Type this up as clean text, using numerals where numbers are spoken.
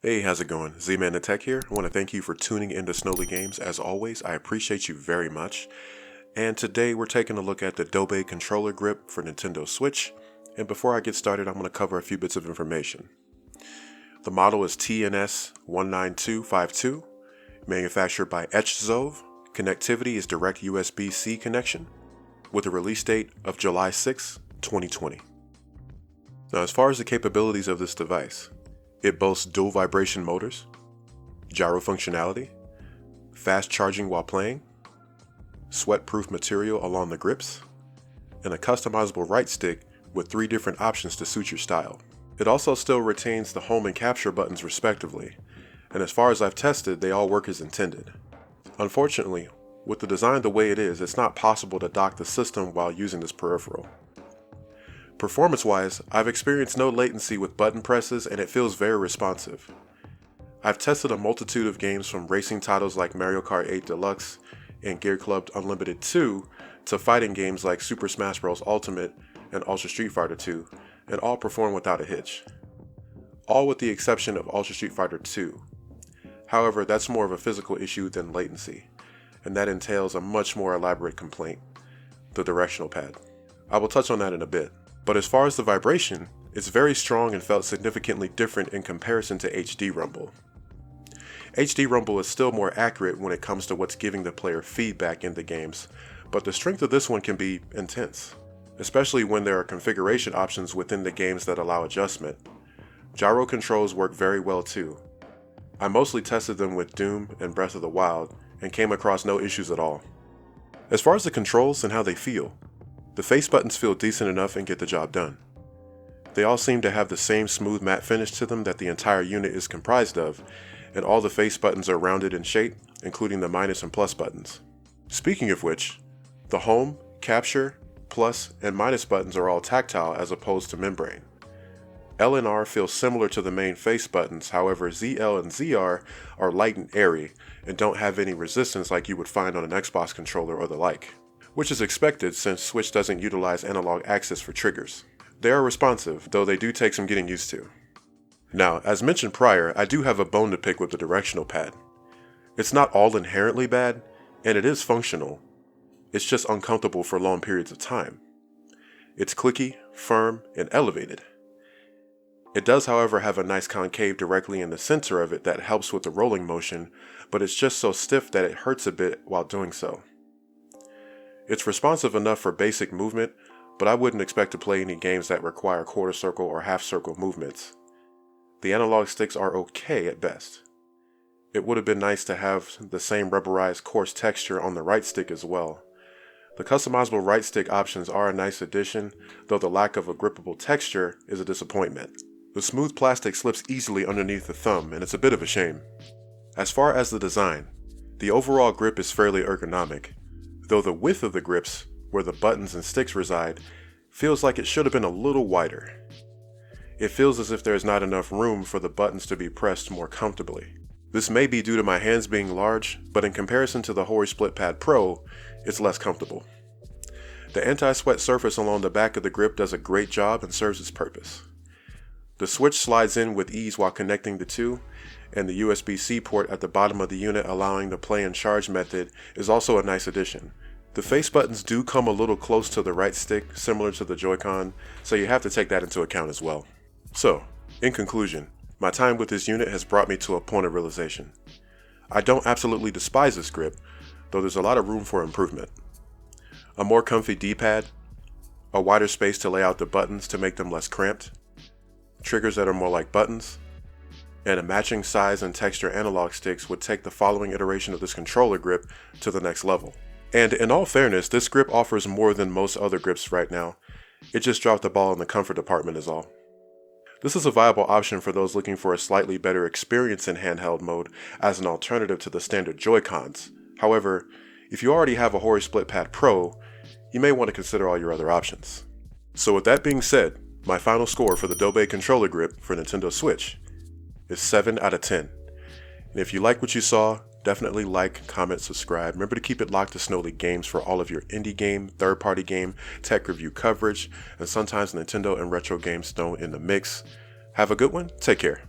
Hey, how's it going? ZmanTheTech here. I want to thank you for tuning into SnoleyGames. As always, I appreciate you very much. And today we're taking a look at the DOBE controller grip for Nintendo Switch. And before I get started, I'm going to cover a few bits of information. The model is TNS-19252, manufactured by ZmanTheTech. Connectivity is direct USB-C connection, with a release date of July 6, 2020. Now, as far as the capabilities of this device, it boasts dual vibration motors, gyro functionality, fast charging while playing, sweat-proof material along the grips, and a customizable right stick with 3 different options to suit your style. It also still retains the home and capture buttons respectively, and as far as I've tested, they all work as intended. Unfortunately, with the design the way it is, it's not possible to dock the system while using this peripheral. Performance-wise, I've experienced no latency with button presses and it feels very responsive. I've tested a multitude of games from racing titles like Mario Kart 8 Deluxe and Gear Club Unlimited 2 to fighting games like Super Smash Bros. Ultimate and Ultra Street Fighter 2, and all perform without a hitch. All with the exception of Ultra Street Fighter 2. However, that's more of a physical issue than latency, and that entails a much more elaborate complaint, the directional pad. I will touch on that in a bit. But as far as the vibration, it's very strong and felt significantly different in comparison to HD Rumble. HD Rumble is still more accurate when it comes to what's giving the player feedback in the games, but the strength of this one can be intense, especially when there are configuration options within the games that allow adjustment. Gyro controls work very well too. I mostly tested them with Doom and Breath of the Wild and came across no issues at all. As far as the controls and how they feel, the face buttons feel decent enough and get the job done. They all seem to have the same smooth matte finish to them that the entire unit is comprised of, and all the face buttons are rounded in shape, including the minus and plus buttons. Speaking of which, the home, capture, plus, and minus buttons are all tactile as opposed to membrane. L and R feel similar to the main face buttons, however ZL and ZR are light and airy and don't have any resistance like you would find on an Xbox controller or the like, which is expected since Switch doesn't utilize analog access for triggers. They are responsive, though they do take some getting used to. Now, as mentioned prior, I do have a bone to pick with the directional pad. It's not all inherently bad, and it is functional. It's just uncomfortable for long periods of time. It's clicky, firm, and elevated. It does, however, have a nice concave directly in the center of it that helps with the rolling motion, but it's just so stiff that it hurts a bit while doing so. It's responsive enough for basic movement, but I wouldn't expect to play any games that require quarter circle or half circle movements. The analog sticks are okay at best. It would have been nice to have the same rubberized coarse texture on the right stick as well. The customizable right stick options are a nice addition, though the lack of a grippable texture is a disappointment. The smooth plastic slips easily underneath the thumb, and it's a bit of a shame. As far as the design, the overall grip is fairly ergonomic, though the width of the grips, where the buttons and sticks reside, feels like it should have been a little wider. It feels as if there is not enough room for the buttons to be pressed more comfortably. This may be due to my hands being large, but in comparison to the Hori Split Pad Pro, it's less comfortable. The anti-sweat surface along the back of the grip does a great job and serves its purpose. The switch slides in with ease while connecting the two, and the USB-C port at the bottom of the unit allowing the play and charge method is also a nice addition. The face buttons do come a little close to the right stick, similar to the Joy-Con, so you have to take that into account as well. So, in conclusion, my time with this unit has brought me to a point of realization. I don't absolutely despise this grip, though there's a lot of room for improvement. A more comfy D-pad, a wider space to lay out the buttons to make them less cramped, triggers that are more like buttons, and a matching size and texture analog sticks would take the following iteration of this controller grip to the next level. And in all fairness, this grip offers more than most other grips right now. It just dropped the ball in the comfort department is all. This is a viable option for those looking for a slightly better experience in handheld mode as an alternative to the standard Joy-Cons. However, if you already have a Hori Split Pad Pro, you may want to consider all your other options. So with that being said, my final score for the DOBE controller grip for Nintendo Switch is 7 out of 10. And if you like what you saw, definitely like, comment, subscribe. Remember to keep it locked to SnoleyGames for all of your indie game, third-party game, tech review coverage, and sometimes Nintendo and retro games thrown in the mix. Have a good one. Take care.